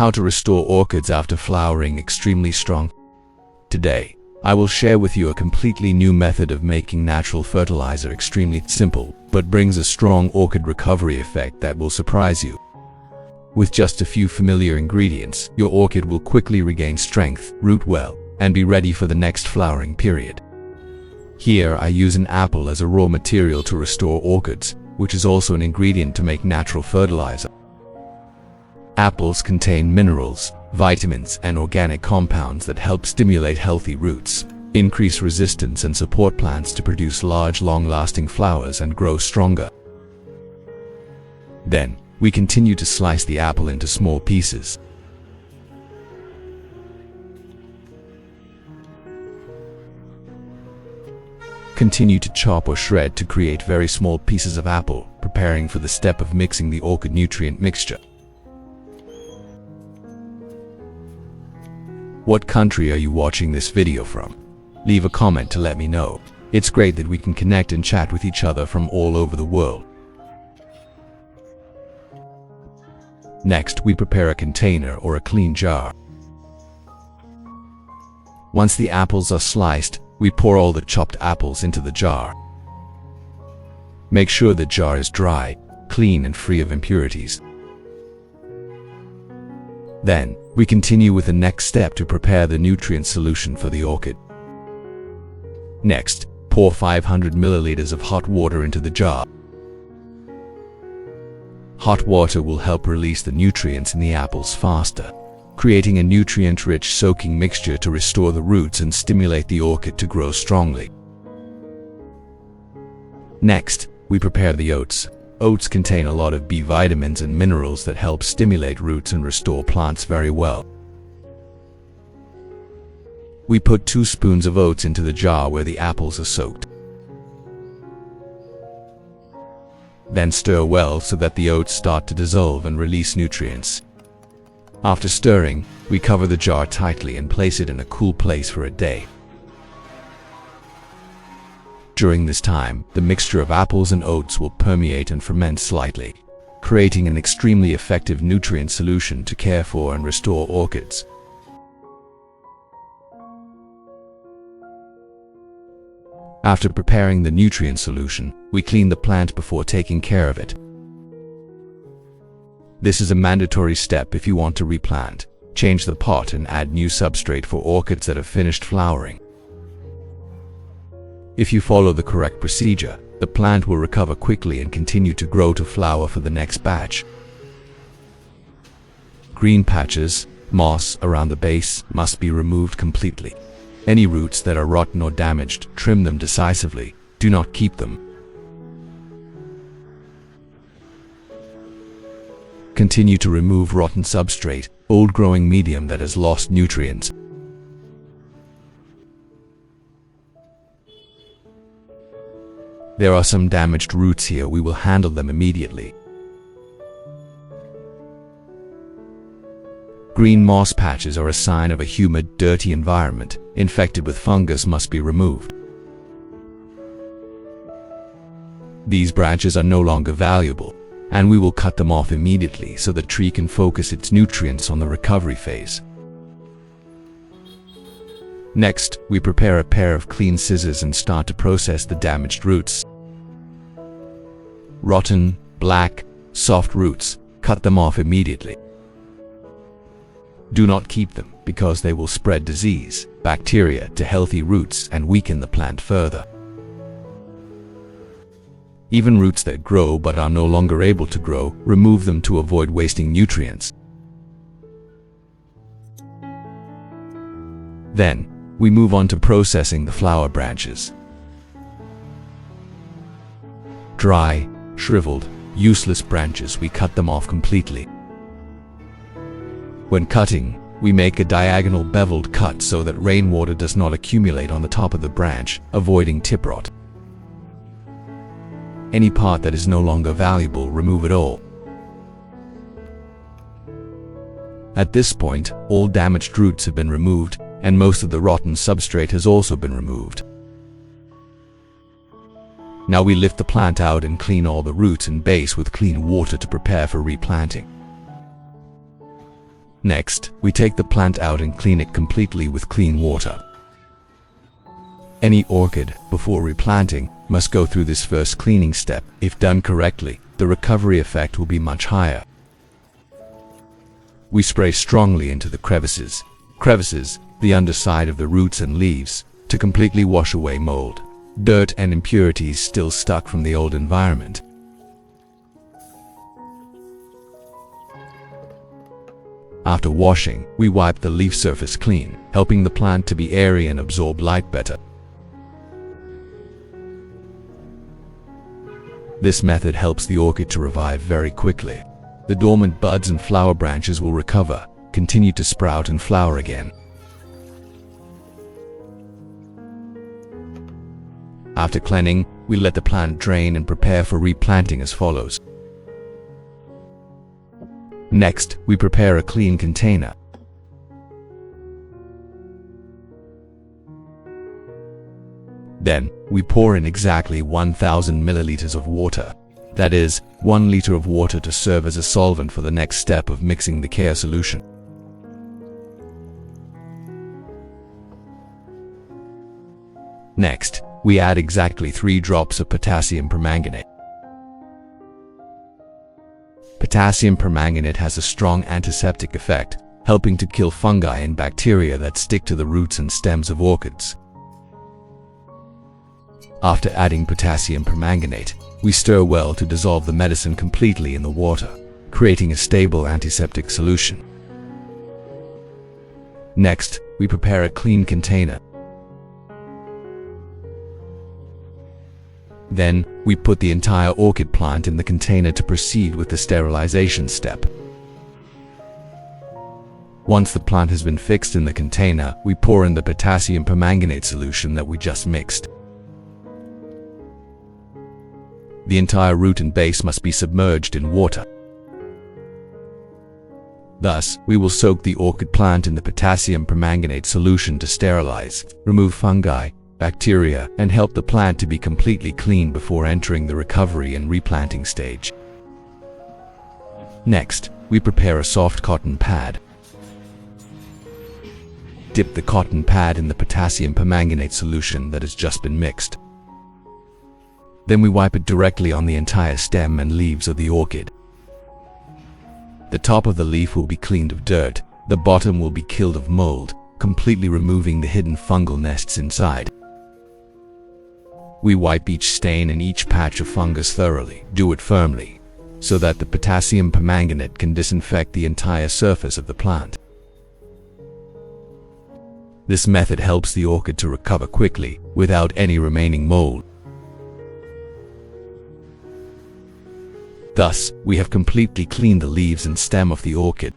How to restore orchids after flowering extremely strong. Today, I will share with you a completely new method of making natural fertilizer extremely simple, but brings a strong orchid recovery effect that will surprise you. With just a few familiar ingredients, your orchid will quickly regain strength, root well, and be ready for the next flowering period. Here I use an apple as a raw material to restore orchids, which is also an ingredient to make natural fertilizer. Apples contain minerals, vitamins, and organic compounds that help stimulate healthy roots, increase resistance, and support plants to produce large, long-lasting flowers and grow stronger. Then, we continue to slice the apple into small pieces. Continue to chop or shred to create very small pieces of apple, preparing for the step of mixing the orchid nutrient mixture. What country are you watching this video from? Leave a comment to let me know. It's great that we can connect and chat with each other from all over the world. Next, we prepare a container or a clean jar. Once the apples are sliced, we pour all the chopped apples into the jar. Make sure the jar is dry, clean, and free of impurities. Then, we continue with the next step to prepare the nutrient solution for the orchid. Next, pour 500 milliliters of hot water into the jar. Hot water will help release the nutrients in the apples faster, creating a nutrient-rich soaking mixture to restore the roots and stimulate the orchid to grow strongly. Next, we prepare the oats. Oats contain a lot of B vitamins and minerals that help stimulate roots and restore plants very well. We put 2 spoons of oats into the jar where the apples are soaked. Then stir well so that the oats start to dissolve and release nutrients. After stirring, we cover the jar tightly and place it in a cool place for a day. During this time, the mixture of apples and oats will permeate and ferment slightly, creating an extremely effective nutrient solution to care for and restore orchids. After preparing the nutrient solution, we clean the plant before taking care of it. This is a mandatory step if you want to replant, change the pot, and add new substrate for orchids that have finished flowering. If you follow the correct procedure, the plant will recover quickly and continue to grow to flower for the next batch. Green patches, moss around the base must be removed completely. Any roots that are rotten or damaged, trim them decisively. Do not keep them. Continue to remove rotten substrate, old growing medium that has lost nutrients. There are some damaged roots here. We will handle them immediately. Green moss patches are a sign of a humid, dirty environment. Infected with fungus must be removed. These branches are no longer valuable, and we will cut them off immediately so the tree can focus its nutrients on the recovery phase. Next, we prepare a pair of clean scissors and start to process the damaged roots. Rotten, black, soft roots, cut them off immediately. Do not keep them because they will spread disease, bacteria to healthy roots and weaken the plant further. Even roots that grow but are no longer able to grow, remove them to avoid wasting nutrients. Then, we move on to processing the flower branches. Dry, shriveled, useless branches, we cut them off completely. When cutting, we make a diagonal beveled cut so that rainwater does not accumulate on the top of the branch, avoiding tip rot. Any part that is no longer valuable, remove it all. At this point, all damaged roots have been removed, and most of the rotten substrate has also been removed. Now we lift the plant out and clean all the roots and base with clean water to prepare for replanting. Next, we take the plant out and clean it completely with clean water. Any orchid, before replanting, must go through this first cleaning step. If done correctly, the recovery effect will be much higher. We spray strongly into the crevices, the underside of the roots and leaves, to completely wash away mold, dirt and impurities still stuck from the old environment. After washing, we wipe the leaf surface clean, helping the plant to be airy and absorb light better. This method helps the orchid to revive very quickly. The dormant buds and flower branches will recover, continue to sprout and flower again. After cleaning, we let the plant drain and prepare for replanting as follows. Next, we prepare a clean container. Then, we pour in exactly 1000 milliliters of water. That is, 1 liter of water to serve as a solvent for the next step of mixing the care solution. Next, we add exactly 3 drops of potassium permanganate. Potassium permanganate has a strong antiseptic effect, helping to kill fungi and bacteria that stick to the roots and stems of orchids. After adding potassium permanganate, we stir well to dissolve the medicine completely in the water, creating a stable antiseptic solution. Next, we prepare a clean container. Then, we put the entire orchid plant in the container to proceed with the sterilization step. Once the plant has been fixed in the container, we pour in the potassium permanganate solution that we just mixed. The entire root and base must be submerged in water. Thus, we will soak the orchid plant in the potassium permanganate solution to sterilize, remove fungi, bacteria, and help the plant to be completely clean before entering the recovery and replanting stage. Next, we prepare a soft cotton pad. Dip the cotton pad in the potassium permanganate solution that has just been mixed. Then we wipe it directly on the entire stem and leaves of the orchid. The top of the leaf will be cleaned of dirt, the bottom will be killed of mold, completely removing the hidden fungal nests inside. We wipe each stain and each patch of fungus thoroughly, do it firmly, so that the potassium permanganate can disinfect the entire surface of the plant. This method helps the orchid to recover quickly, without any remaining mold. Thus, we have completely cleaned the leaves and stem of the orchid.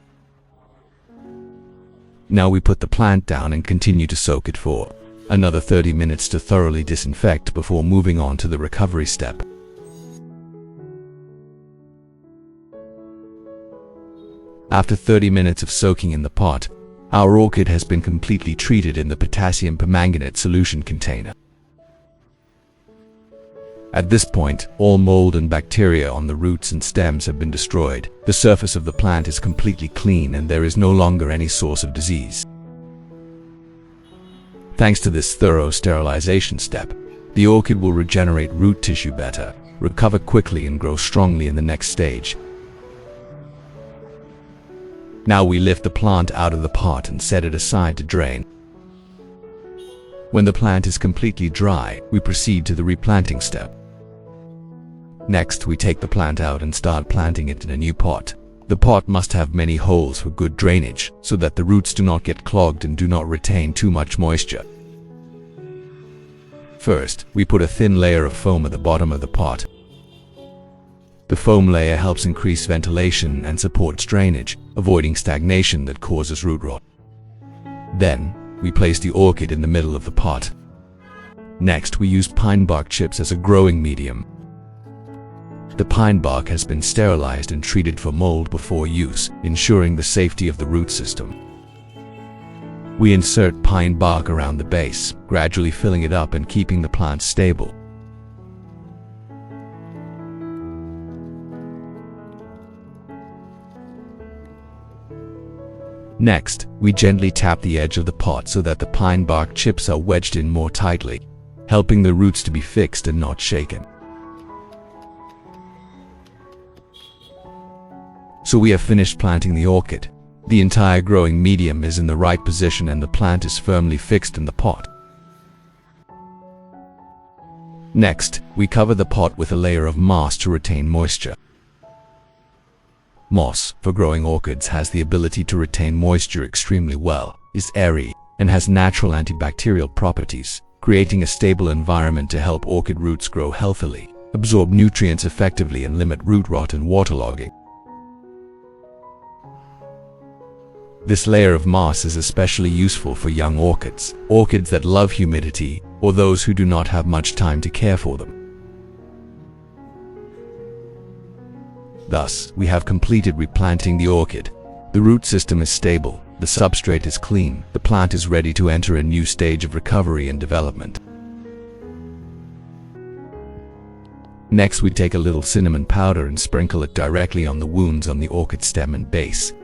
Now we put the plant down and continue to soak it for another 30 minutes to thoroughly disinfect before moving on to the recovery step. After 30 minutes of soaking in the pot, our orchid has been completely treated in the potassium permanganate solution container. At this point, all mold and bacteria on the roots and stems have been destroyed. The surface of the plant is completely clean and there is no longer any source of disease. Thanks to this thorough sterilization step, the orchid will regenerate root tissue better, recover quickly and grow strongly in the next stage. Now we lift the plant out of the pot and set it aside to drain. When the plant is completely dry, we proceed to the replanting step. Next, we take the plant out and start planting it in a new pot. The pot must have many holes for good drainage, so that the roots do not get clogged and do not retain too much moisture. First, we put a thin layer of foam at the bottom of the pot. The foam layer helps increase ventilation and supports drainage, avoiding stagnation that causes root rot. Then, we place the orchid in the middle of the pot. Next, we use pine bark chips as a growing medium. The pine bark has been sterilized and treated for mold before use, ensuring the safety of the root system. We insert pine bark around the base, gradually filling it up and keeping the plant stable. Next, we gently tap the edge of the pot so that the pine bark chips are wedged in more tightly, helping the roots to be fixed and not shaken. So we have finished planting the orchid. The entire growing medium is in the right position and the plant is firmly fixed in the pot. Next, we cover the pot with a layer of moss to retain moisture. Moss, for growing orchids, has the ability to retain moisture extremely well, is airy, and has natural antibacterial properties, creating a stable environment to help orchid roots grow healthily, absorb nutrients effectively, and limit root rot and waterlogging. This layer of moss is especially useful for young orchids, orchids that love humidity, or those who do not have much time to care for them. Thus, we have completed replanting the orchid. The root system is stable, the substrate is clean, the plant is ready to enter a new stage of recovery and development. Next, we take a little cinnamon powder and sprinkle it directly on the wounds on the orchid stem and base.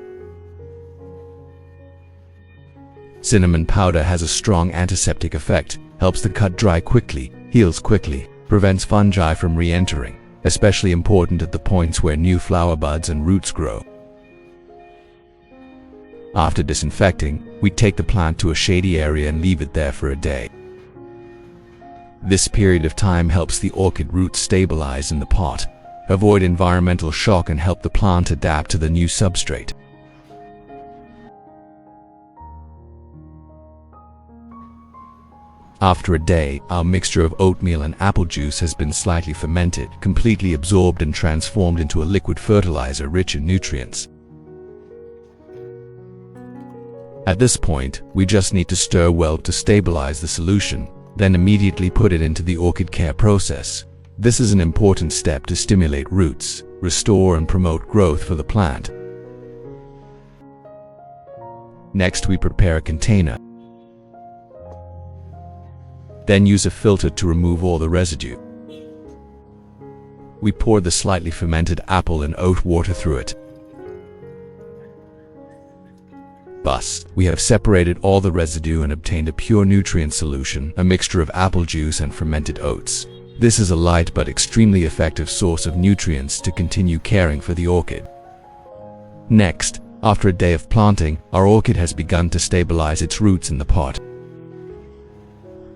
Cinnamon powder has a strong antiseptic effect, helps the cut dry quickly, heals quickly, prevents fungi from re-entering, especially important at the points where new flower buds and roots grow. After disinfecting, we take the plant to a shady area and leave it there for a day. This period of time helps the orchid roots stabilize in the pot, avoid environmental shock, and help the plant adapt to the new substrate. After a day, our mixture of oatmeal and apple juice has been slightly fermented, completely absorbed and transformed into a liquid fertilizer rich in nutrients. At this point, we just need to stir well to stabilize the solution, then immediately put it into the orchid care process. This is an important step to stimulate roots, restore and promote growth for the plant. Next, we prepare a container. Then use a filter to remove all the residue. We pour the slightly fermented apple and oat water through it. Thus, we have separated all the residue and obtained a pure nutrient solution, a mixture of apple juice and fermented oats. This is a light but extremely effective source of nutrients to continue caring for the orchid. Next, after a day of planting, our orchid has begun to stabilize its roots in the pot.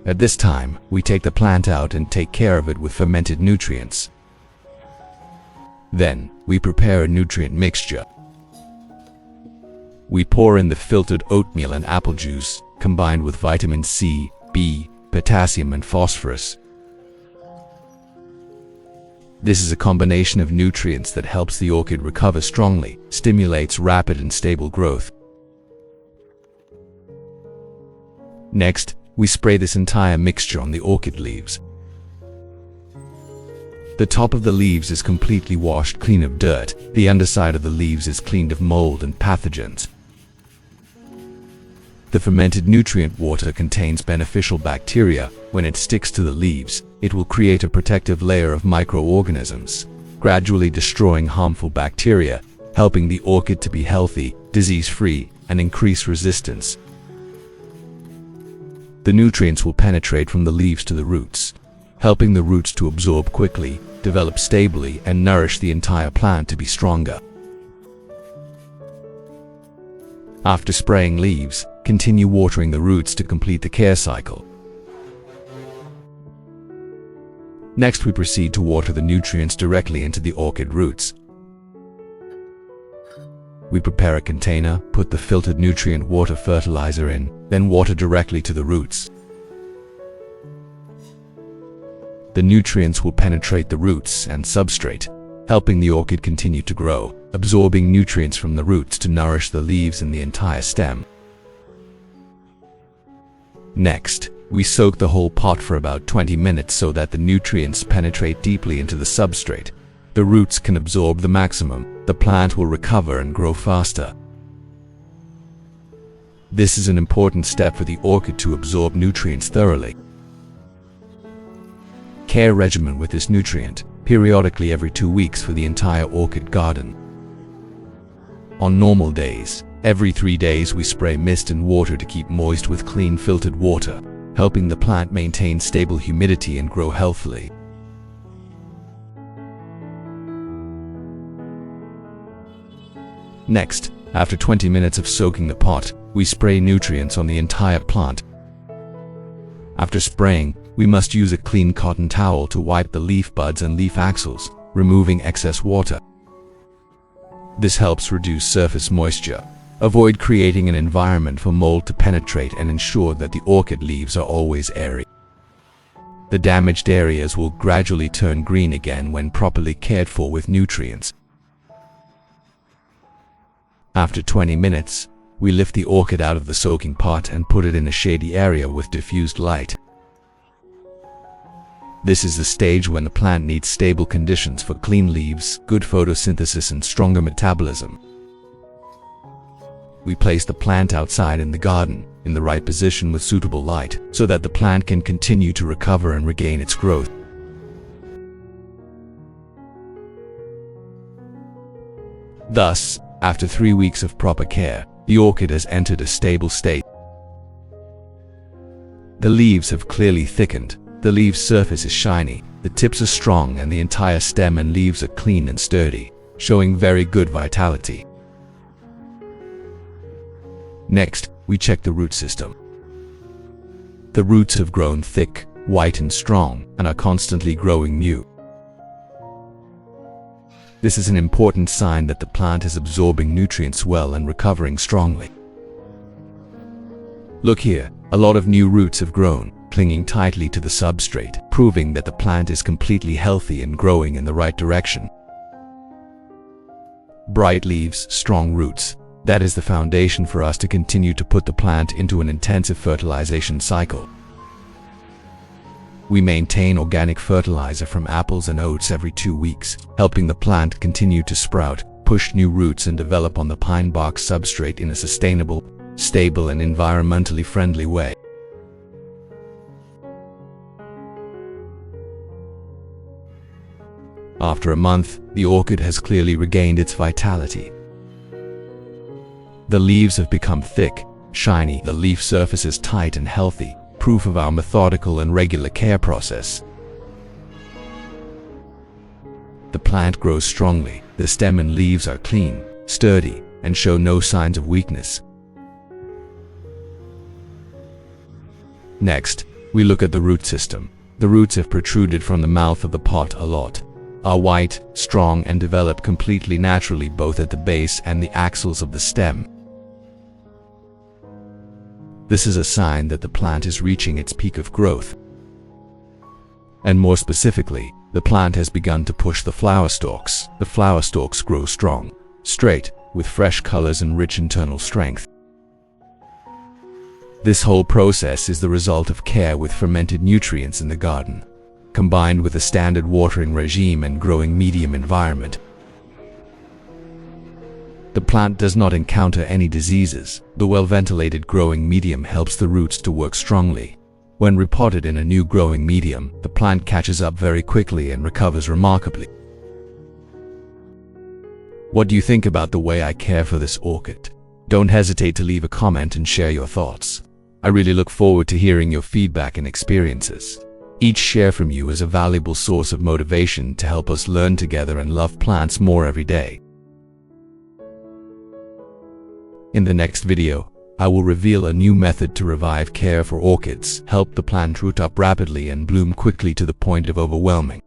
At this time, we take the plant out and take care of it with fermented nutrients. Then, we prepare a nutrient mixture. We pour in the filtered oatmeal and apple juice, combined with vitamin C, B, potassium and phosphorus. This is a combination of nutrients that helps the orchid recover strongly, stimulates rapid and stable growth. Next, we spray this entire mixture on the orchid leaves. The top of the leaves is completely washed clean of dirt, the underside of the leaves is cleaned of mold and pathogens. The fermented nutrient water contains beneficial bacteria. When it sticks to the leaves, it will create a protective layer of microorganisms, gradually destroying harmful bacteria, helping the orchid to be healthy, disease-free, and increase resistance. The nutrients will penetrate from the leaves to the roots, helping the roots to absorb quickly, develop stably, and nourish the entire plant to be stronger. After spraying leaves, continue watering the roots to complete the care cycle. Next, we proceed to water the nutrients directly into the orchid roots. We prepare a container, put the filtered nutrient water fertilizer in, then water directly to the roots. The nutrients will penetrate the roots and substrate, helping the orchid continue to grow, absorbing nutrients from the roots to nourish the leaves and the entire stem. Next, we soak the whole pot for about 20 minutes so that the nutrients penetrate deeply into the substrate. The roots can absorb the maximum, the plant will recover and grow faster. This is an important step for the orchid to absorb nutrients thoroughly. Care regimen with this nutrient, periodically every 2 weeks for the entire orchid garden. On normal days, Every 3 days we spray mist and water to keep moist with clean filtered water, helping the plant maintain stable humidity and grow healthily. Next, after 20 minutes of soaking the pot, we spray nutrients on the entire plant. After spraying, we must use a clean cotton towel to wipe the leaf buds and leaf axils, removing excess water. This helps reduce surface moisture, avoid creating an environment for mold to penetrate, and ensure that the orchid leaves are always airy. The damaged areas will gradually turn green again when properly cared for with nutrients. After 20 minutes, we lift the orchid out of the soaking pot and put it in a shady area with diffused light. This is the stage when the plant needs stable conditions for clean leaves, good photosynthesis, and stronger metabolism. We place the plant outside in the garden, in the right position with suitable light, so that the plant can continue to recover and regain its growth. Thus, after 3 weeks of proper care, the orchid has entered a stable state. The leaves have clearly thickened, the leaf surface is shiny, the tips are strong, and the entire stem and leaves are clean and sturdy, showing very good vitality. Next, we check the root system. The roots have grown thick, white and strong, and are constantly growing new. This is an important sign that the plant is absorbing nutrients well and recovering strongly. Look here, a lot of new roots have grown, clinging tightly to the substrate, proving that the plant is completely healthy and growing in the right direction. Bright leaves, strong roots. That is the foundation for us to continue to put the plant into an intensive fertilization cycle. We maintain organic fertilizer from apples and oats every 2 weeks, helping the plant continue to sprout, push new roots, and develop on the pine bark substrate in a sustainable, stable, and environmentally friendly way. After a month, the orchid has clearly regained its vitality. The leaves have become thick, shiny, the leaf surface is tight and healthy, proof of our methodical and regular care process. The plant grows strongly, the stem and leaves are clean, sturdy, and show no signs of weakness. Next, we look at the root system. The roots have protruded from the mouth of the pot a lot, are white, strong, and develop completely naturally both at the base and the axils of the stem. This is a sign that the plant is reaching its peak of growth. And more specifically, the plant has begun to push the flower stalks. The flower stalks grow strong, straight, with fresh colors and rich internal strength. This whole process is the result of care with fermented nutrients in the garden, combined with a standard watering regime and growing medium environment. The plant does not encounter any diseases. The well-ventilated growing medium helps the roots to work strongly. When repotted in a new growing medium, the plant catches up very quickly and recovers remarkably. What do you think about the way I care for this orchid? Don't hesitate to leave a comment and share your thoughts. I really look forward to hearing your feedback and experiences. Each share from you is a valuable source of motivation to help us learn together and love plants more every day. In the next video, I will reveal a new method to revive care for orchids, help the plant root up rapidly and bloom quickly to the point of overwhelming.